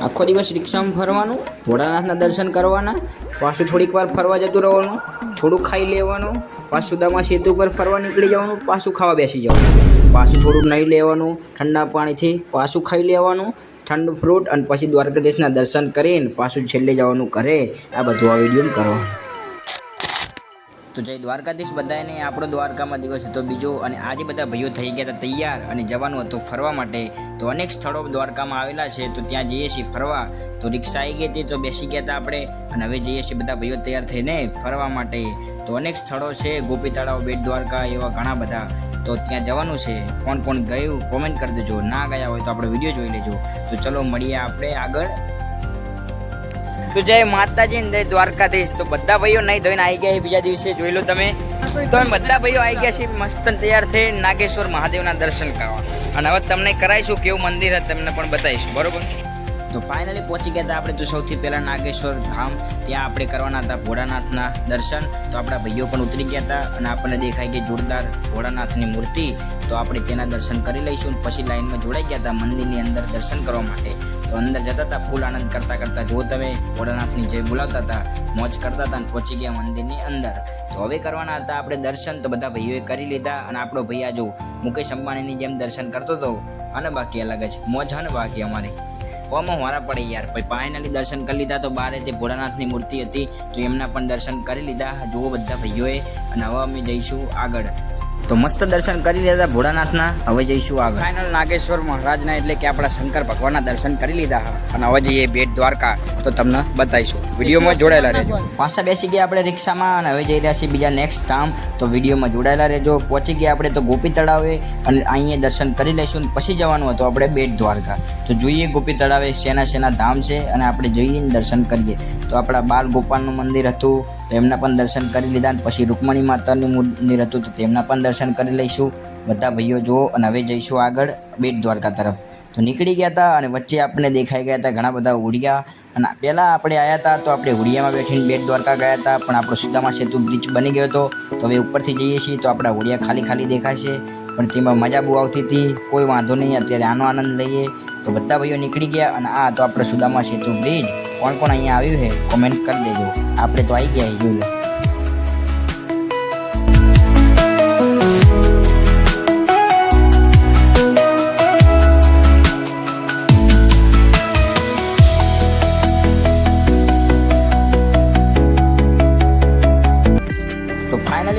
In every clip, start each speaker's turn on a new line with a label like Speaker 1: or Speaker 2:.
Speaker 1: આખો દિવસ રિક્ષામાં ફરવાનું, ભોળાનાથના દર્શન કરવાના, પાછું થોડીક વાર ફરવા જતું રહેવાનું, થોડું ખાઈ લેવાનું, પાછું સુદામા સેતુ પર ફરવા નીકળી જવાનું, પાછું ખાવા બેસી જવાનું, પાછું થોડું નહીં લેવાનું ઠંડા પાણીથી, પાછું ખાઈ લેવાનું ઠંડુ ફ્રૂટ, અને પછી દ્વારકાધીશના દર્શન કરીને પાછું છેલ્લે જવાનું ઘરે. આ બધું આ વિડીયોમાં કરો. તો જય દ્વારકાધીશ બધાને. આપણો દ્વારકામાં દિવસ હતો બીજો, અને આજે બધા ભાઈઓ થઈ ગયા હતા તૈયાર અને જવાનું હતું ફરવા માટે. તો અનેક સ્થળો દ્વારકામાં આવેલા છે, તો ત્યાં જઈએ છીએ ફરવા. તો રિક્ષા આવી ગઈ હતી, તો બેસી ગયા હતા આપણે, અને હવે જઈએ છીએ બધા ભાઈઓ તૈયાર થઈને ફરવા માટે. તો અનેક સ્થળો છે, ગોપી તળાવ, બેટ દ્વારકા, એવા ઘણા બધા. તો ત્યાં જવાનું છે. કોણ કોણ ગયું કોમેન્ટ કરી દેજો, ના ગયા હોય તો આપણે વિડીયો જોઈ લેજો. તો ચલો મળીએ આપણે આગળ. તો જય માતાજી ને જય દ્વારકાધીશ. તો બધા ભાઈઓ નહીં ધોઈને આવી ગયા છે બીજા દિવસે, જોઈ લો તમે. તો અમે બધા ભાઈઓ આવી ગયા છે મસ્ત તૈયાર થઈ નાગેશ્વર મહાદેવના દર્શન કરવા. અને હવે તમને કરાવીશું કેવું મંદિર તમને પણ બતાવીશું, બરોબર. તો ફાઇનલી પહોંચી ગયા હતા આપણે. તો સૌથી પહેલાં નાગેશ્વર ધામ, ત્યાં આપણે કરવાના હતા ભોળાનાથના દર્શન. તો આપણા ભાઈઓ પણ ઉતરી ગયા હતા, અને આપણને દેખાઈ ગઈ જોરદાર ભોળાનાથની મૂર્તિ. તો આપણે તેના દર્શન કરી લઈશું. પછી લાઈનમાં જોડાઈ ગયા હતા મંદિરની અંદર દર્શન કરવા માટે. તો અંદર જતા હતા ફૂલ આનંદ કરતાં કરતાં, જો તમે ભોળાનાથની જય બોલાવતા હતા, મોજ કરતા હતા, અને પહોંચી ગયા મંદિરની અંદર. તો હવે કરવાના હતા આપણે દર્શન. તો બધા ભાઈઓએ કરી લીધા, અને આપણો ભાઈ આ જો મુકેશ અંબાણીની જેમ દર્શન કરતો હતો, અને બાકી અલગ જ મોજ હે ને બાકી અમારી. ઓમાં હોરા પડે યાર. પછી ફાઇનલી દર્શન કરી લીધા. તો બારે તે ભોળાનાથની મૂર્તિ હતી, તો એમના પણ દર્શન કરી લીધા જુઓ બધા ભાઈઓએ. અને હવે અમે જઈશું આગળ. તો મસ્ત દર્શન કરી લીધા ભોળાનાથના, હવે જઈશું આગળ. ફાઇનલ નાગેશ્વર મહારાજના એટલે કે આપણા શંકર ભગવાનના દર્શન કરી લીધા, અને હવે જઈએ બેટ દ્વારકા. તો તમને બતાવીશું, વિડીયોમાં જોડાયેલા રહેજો. પાછા બેસી ગયા આપણે રિક્ષામાં, અને હવે જઈ રહ્યા છીએ બીજા નેક્સ્ટ ધામ. તો વિડીયોમાં જોડાયેલા રહેજો. પહોંચી ગયા આપણે તો ગોપી તળાવે, અને અહીંયા દર્શન કરી લઈશું. પછી જવાનું હતું આપણે બેટ દ્વારકા. તો જોઈએ ગોપી તળાવે શેના ધામ છે, અને આપણે જઈએ દર્શન કરીએ. તો આપણા બાલ ગોપાલનું મંદિર હતું, તો એમના પણ દર્શન કરી લીધા. અને પછી રૂકમણી માતાનું મંદિર હતું, તો તેમના પણ દર્શન કરી લઈશું બધા ભાઈઓ જુઓ. અને હવે જઈશું આગળ બેટ દ્વારકા તરફ. તો નીકળી ગયા હતા, અને વચ્ચે આપણે દેખાઈ ગયા હતા ઘણા બધા હોડિયા. અને પહેલાં આપણે આવ્યા હતા તો આપણે હોડિયામાં બેઠીને બેટ દ્વારકા ગયા હતા, પણ આપણો સુદામા સેતુ બ્રિજ બની ગયો હતો. તો હવે ઉપરથી જઈએ છીએ તો આપણા હોડિયા ખાલી ખાલી દેખાશે, પણ તેમાં મજા બહુ આવતી હતી. કોઈ વાંધો નહીં, અત્યારે આનો આનંદ લઈએ. તો બધા ભાઈઓ નીકળી ગયા, અને આ તો આપણો સુદામા સેતુ બ્રિજ. કોણ કોણ અહીંયા આવ્યું છે કોમેન્ટ કરી દેજો. આપણે તો આવી ગયા જોઈ લો.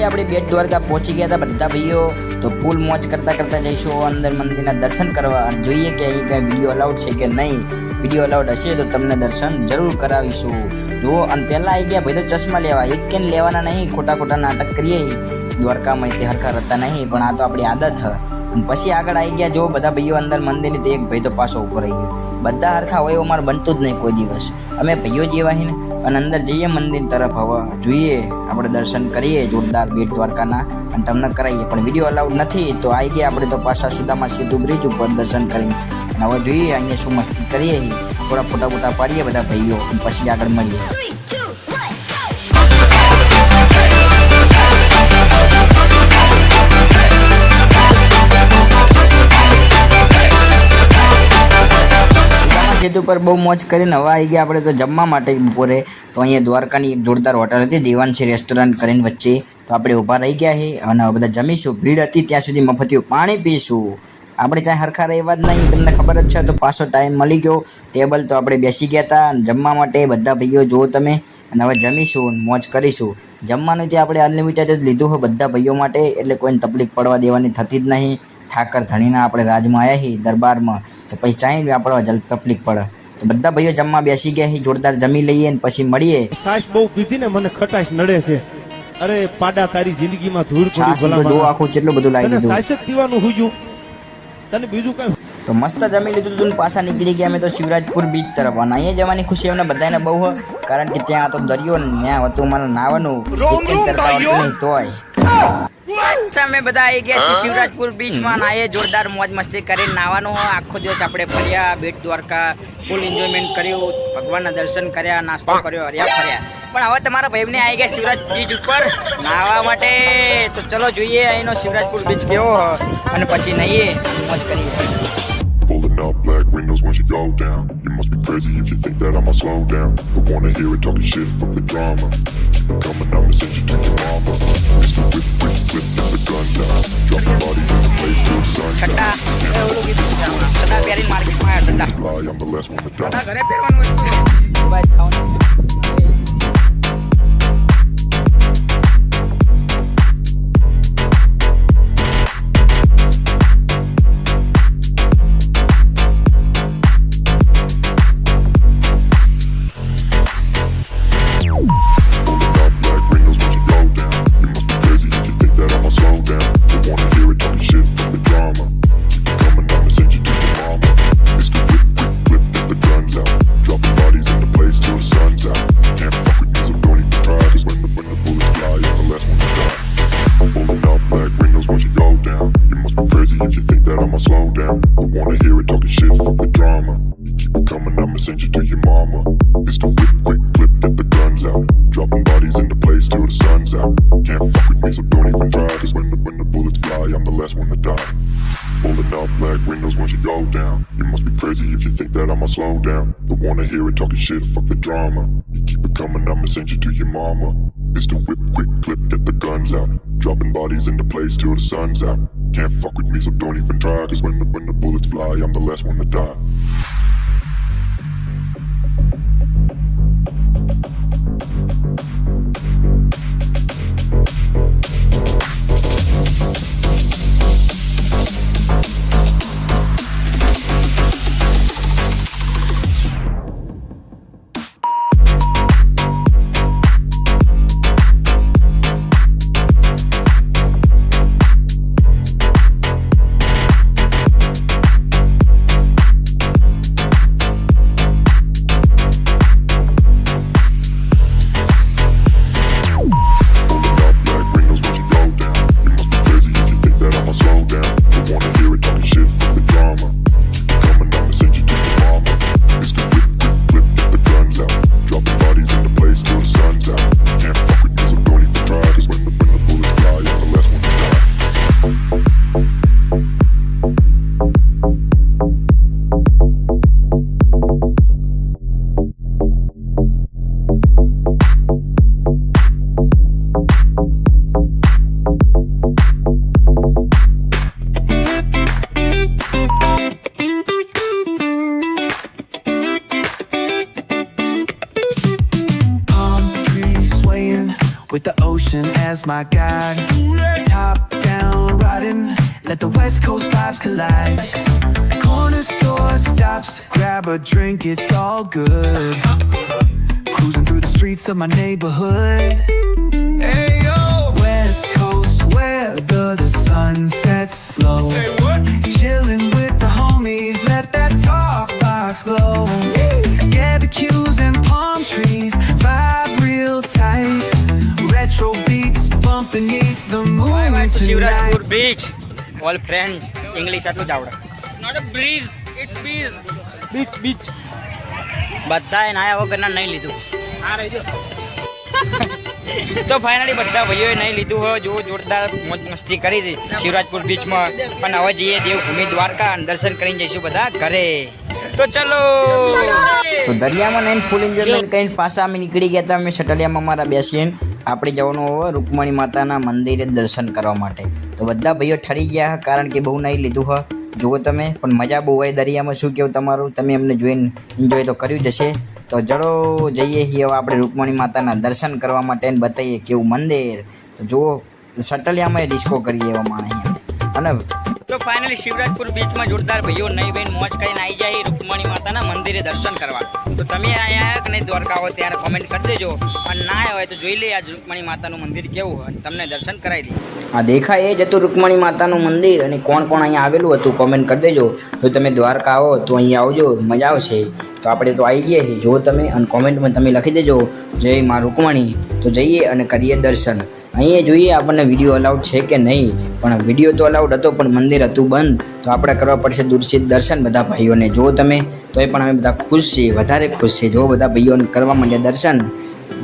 Speaker 1: આપણે બેટ દ્વારકા પહોંચી ગયા હતા બધા ભાઈઓ. તો ફૂલ મોજ કરતાં કરતાં જઈશું અંદર મંદિરના દર્શન કરવા, અને જોઈએ કે અહીં કાંઈ વિડીયો અલાઉડ છે કે નહીં. વિડીયો અલાઉડ હશે તો તમને દર્શન જરૂર કરાવીશું જુઓ. અને પહેલાં આવી ગયા ભાઈ તો ચશ્મા લેવા, એક કેન લેવાના નહીં, ખોટા નાટક કરીએ દ્વારકામાં તે હરખા રહેતા નહીં, પણ આ તો આપણી આદત હ. અને પછી આગળ આવી ગયા જો બધા ભાઈઓ અંદર મંદિરની. તો એક ભાઈ તો પાછો ઉપર રહી ગયો. બધા હરખા હોય એવું મારે બનતું જ નહીં કોઈ દિવસ. અમે ભાઈઓ જેવા ને, અને અંદર જઈએ મંદિર તરફ. હવે જોઈએ આપણે દર્શન કરીએ જોરદાર બેટ દ્વારકાના, અને તમને કરાવીએ. પણ વિડીયો અલાઉડ નથી, તો આવી ગયા આપણે તો પાછા સુદામા સેતુ બ્રિજ ઉપર દર્શન કરીને. અને હવે જોઈએ અહીંયા શું મસ્તી કરીએ, થોડા ફોટા પાડીએ બધા ભાઈઓ, અને પછી આગળ મળીએ. સેતુ પર બહુ મોજ કરીને હવે આવી ગયા આપણે તો જમવા માટે બપોરે. તો અહીંયા દ્વારકાની એક જોરદાર હોટલ હતી, દેવાંશી રેસ્ટોરન્ટ કરીને વચ્ચે. તો આપણે ઊભા રહી ગયા છે, અને બધા જમીશું. ભીડ હતી ત્યાં સુધી મફતિયું પાણી પીશું. આપણે ત્યાં હરખા રહેવા જ નહીં, તમને ખબર જ છે. તો પાછો ટાઈમ મળી ગયો ટેબલ, તો આપણે બેસી ગયા હતા જમવા માટે બધા ભાઈઓ જુઓ તમે. અને હવે જમીશું, મોજ કરીશું. જમવાનું ત્યાં આપણે અનલિમિટેડ જ લીધું હોય બધા ભાઈઓ માટે, એટલે કોઈને તકલીફ પડવા દેવાની થતી જ નહીં. ઠાકર ધણીના આપણે રાજમાં આવ્યા છીએ દરબારમાં, તો પછી ચાହିଁ આપણે તકલીફ પડે. તો બધા ભાઈઓ જમવા બેસી ગયા છે, જોરદાર જમી લઈએ ને પછી મળીએ.
Speaker 2: સાસ બહુ પીધી ને મને ખટાશ નડે છે. અરે પાડા તારી જિંદગીમાં ધૂળ પડી.
Speaker 1: જો આખું કેટલું બધું લાવી દીધું.
Speaker 2: સાસ જ પીવાનું હુજ્યું, તને બીજું કઈ.
Speaker 1: તો મસ્ત જમી લીધું હતું, પાછા નીકળી ગયા અમે તો શિવરાજપુર બીચ તરફ. અને અહીંયા જવાની ખુશી અમને બધાને બહુ હોય, કારણ કે ત્યાં તો દરિયો ને ત્યાં હતું મને નાવાનું તરતા આવતું નહીં તોય. અમે બધા આવી ગયા છીએ શિવરાજપુર બીચમાં, નાઈએ જોરદાર મોજ મસ્તી કરી નાવાનું. આખો દિવસ આપણે ફર્યા બેટ દ્વારકા, ફૂલ એન્જોયમેન્ટ કર્યું, ભગવાનના દર્શન કર્યા, નાસ્તો કર્યો, હર્યા ફર્યા. પણ હવે તમારા ભાઈને આવી ગયા શિવરાજ બીચ ઉપર નાહવા માટે. તો ચલો જોઈએ અહીંનો શિવરાજપુર બીચ કેવો, અને પછી નહીએ મોજ કરીએ.
Speaker 3: crazy if you think that I'ma slow down. Don't wanna hear it talking shit, fuck the drama. Keep it coming, I'ma send you to your mama. Mr. Whip, whip, whip, get the guns out. Dropping bodies in the place till the sun's
Speaker 1: છટ્ટા
Speaker 3: out.
Speaker 1: એ ઓલું કીધું છે હમણાં. છટ્ટા પહેરીને માર્કેટમાં આવ્યા છટ્ટા.
Speaker 3: Fly, I'm the last one to die.
Speaker 1: છટ્ટા ઘરે પહેરવાનું હતું. ભાઈ ખાવાનું.
Speaker 3: Black windows once you go down. You must be crazy if you think that I'ma slow down. Don't wanna hear it talking shit, fuck the drama. Keep it coming, I'ma send you to your mama. Mr. Whip, whip, whip, get the guns out. Dropping bodies in the place till the sun's out. Can't fuck with me, so don't even try. Cause when the bullets fly, I'm the last one to die. Pulling up black windows once you go down. You must be crazy if you think that I'ma slow down. Don't wanna hear it talking shit, fuck the drama. You keep it coming, I'ma send you to your mama. Mr. Whip, quick, clip, get the guns out. Dropping bodies in the place till the sun's out. Can't fuck with me, so don't even try. Cause when the bullets fly, I'm the last one to die. Pulling up black windows once you go down. You must be crazy if you think that I'ma slow down. Don't wanna hear it talking shit, fuck the drama. You keep it coming, I'ma send you to your mama. Mr. Whip, quick, clip, get the guns out. Dropping bodies in the place till the sun's out. Can't fuck with me, so don't even try. Cause when the bullets fly, I'm the last one to die.
Speaker 4: with the ocean as my guide. Top down riding, let the west coast vibes collide. Corner store stops, grab a drink, it's all good. Cruising through the streets of my neighborhood. Hey yo, west coast weather, the sun sets slow. Chilling with the homies, let that talk box glow. Barbecues and palm trees, vibe real tight. Retro beats bump beneath the moon tonight.
Speaker 1: Shivrajpur beach all friends English આટલું જ આવડે not a breeze it's beach beach beach બધાએ નાયા વગરના નહીં લીધું આ રહી ગયો તો ફાઇનલી બધા ભાઈઓએ નહીં લીધું હોય જો જોરદાર મોજ મસ્તી કરી છે શિવરાજપુર બીચમાં અને હવે જઈએ દેવભૂમિ દ્વારકા અને દર્શન કરીને જઈશું બધા ઘરે તો ચલો તો દરિયામાં નહીં ફૂલ એન્જોયમેન્ટ કરીને પાછા અમે નીકળી ગયા હતા અમે શટલિયામાં અમારા બેસીને આપણે જવાનું હોય રૂકમણી માતાના મંદિરે દર્શન કરવા માટે તો બધા ભાઈઓ ઠરી ગયા કારણ કે બહુ નહીં લીધું હોય જુઓ તમે પણ મજા બહુ હોય દરિયામાં શું કેવું તમારું તમે એમને જોઈને એન્જોય તો કર્યું જ હશે તો ચલો જઈએ છીએ હવે આપણે રૂકમણી માતાના દર્શન કરવા માટે અને બતાવીએ કેવું મંદિર તો જુઓ શટલિયામાં ડિસ્કો કરીએ એવા માણસ અને તો ફાઇનલી શિવરાજપુર બીચમાં જોરદાર ભાઈઓ નહીં બેન મોજ કરીને આવી જાય રૂકમણી માતાના મંદિરે દર્શન કરવા તો તમે અહીંયા કે નહીં દ્વારકા હોય ત્યારે કોમેન્ટ કરી દેજો અને ના હોય તો જોઈ લે આ રૂકમણી માતાનું મંદિર કેવું હોય તમને દર્શન કરાવી દઈએ આ દેખાય એ જ હતું રૂકમણી માતાનું મંદિર અને કોણ કોણ અહીંયા આવેલું હતું કોમેન્ટ કરી દેજો જો તમે દ્વારકા આવો તો અહીંયા આવજો મજા આવશે તો આપણે તો આવી ગયા છીએ જો તમે અને કોમેન્ટમાં તમે લખી દેજો જય માં રૂકમણી તો જઈએ અને કરીએ દર્શન અહીંયા જોઈએ આપણને વિડીયો અલાઉડ છે કે નહીં પણ વિડીયો તો અલાઉડ હતો પણ મંદિર હતું બંધ તો આપણે કરવા પડશે દૂરથી દર્શન બધા ભાઈઓને જો તમે તો એ પણ અમે બધા ખુશ છીએ વધારે ખુશ છીએ જો બધા ભાઈઓને કરવા માંડ્યા દર્શન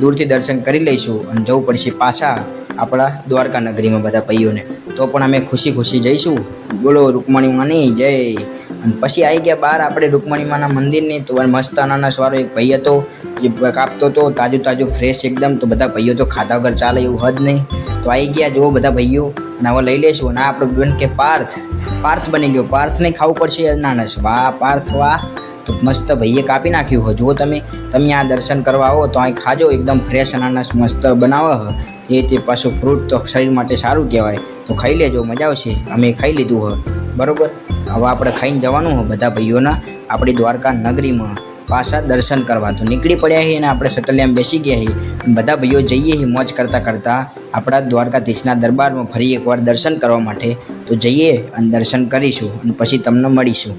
Speaker 1: દૂરથી દર્શન કરી લઈશું અને જવું પડશે પાછા આપણા દ્વારકા નગરીમાં બધા ભાઈઓને. તો પણ અમે ખુશી ખુશી જઈશું. બોલો રૂકમણી માની જય. અને પછી આવી ગયા બહાર આપણે રૂકમણી માના મંદિરની. તો મસ્ત અનાનસવાળો એક ભાઈ હતો જે કાપતો હતો તાજું તાજું ફ્રેશ એકદમ. તો બધા ભાઈઓ તો ખાધા વગર ચાલે એવું હદ નહીં. તો આવી ગયા જુઓ બધા ભાઈઓ, અને હવે લઈ લેશું. અને આપણો બેન કે પાર્થ બની ગયો. પાર્થને ખાવું પડશે અનાનસ. વાહ પાર્થ વાહ. તો મસ્ત ભાઈએ કાપી નાખ્યું હોય. જુઓ તમે આ દર્શન કરવા આવો તો અહીં ખાજો. એકદમ ફ્રેશ અનાનસ મસ્ત બનાવે એ તે પાછું ફ્રૂટ તો શરીર માટે સારું કહેવાય. તો ખાઈ લેજો, મજા આવશે. અમે ખાઈ લીધું હોય બરાબર. હવે આપણે ખાઈને જવાનું હોય બધા ભાઈઓના આપણી દ્વારકા નગરીમાં પાછા દર્શન કરવા. તો નીકળી પડ્યા છીએ અને આપણે સટલિયામાં બેસી ગયા છીએ. બધા ભાઈઓ જઈએ છીએ મોજ કરતાં આપણા દ્વારકાધીશના દરબારમાં ફરી એકવાર દર્શન કરવા માટે. તો જઈએ અને દર્શન કરીશું અને પછી તમને મળીશું.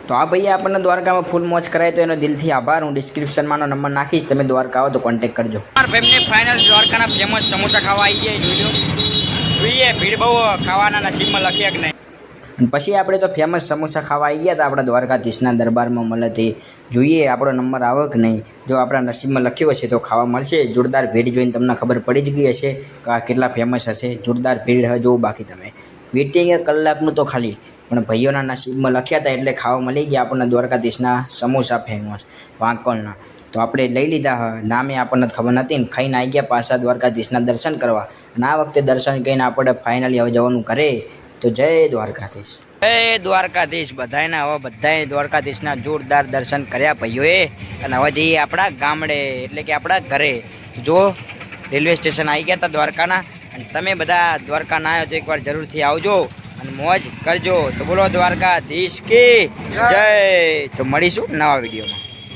Speaker 1: તો આ ભાઈએ આપણને દ્વારકામાં ફૂલ મોજ કરાય તો એનો દિલથી આભાર. હું ડિસ્ક્રિપ્શનમાં નંબર નાખીશ, તમે દ્વારકા આવો તો કોન્ટેક્ટ કરજો. ભાઈને ફાઇનલ દ્વારકાના ફેમસ સમોસા ખાવા આવી જાય. જોઈએ ભીડ બહુ ખાવાના નસીબમાં લખ્યા કે નહીં. અને પછી આપણે તો ફેમસ સમોસા ખાવા આવી ગયા હતા આપણા દ્વારકાધીશના દરબારમાં મળે તે. જોઈએ આપણો નંબર આવે કે નહીં. જો આપણા નસીબમાં લખ્યો હશે તો ખાવા મળશે. જોરદાર ભીડ જોઈને તમને ખબર પડી જ ગઈ હશે કે આ કેટલા ફેમસ હશે. જોરદાર ભીડ હવે જોવું. બાકી તમે વેટિંગ એક કલાકનું તો ખાલી, પણ ભાઈઓના નસીબમાં લખ્યા હતા એટલે ખાવા મળી ગયા આપણને દ્વારકાધીશના સમોસા ફેમસ વાંકલના. તો આપણે લઈ લીધા. નામે આપણને ખબર નથી ને ખાઈને આવી ગયા પાછા દ્વારકાધીશના દર્શન કરવા. અને આ વખતે દર્શન કરીને આપણે ફાઇનલી હવે જવાનું ઘરે. તો જય દ્વારકાધીશ. જય દ્વારકાધીશ બધાને. હવે બધાએ દ્વારકાધીશના જોરદાર દર્શન કર્યા ભાઈઓએ. અને હવે જઈએ આપણા ગામડે એટલે કે આપણા ઘરે. જો રેલવે સ્ટેશન આવી ગયા હતા દ્વારકાના. અને તમે બધા દ્વારકા ના આવ્યો તો એકવાર જરૂરથી આવજો અને મોજ કરજો. તો બોલો દ્વારકાધીશ કી જય. તો મળીશું નવા વિડીયોમાં.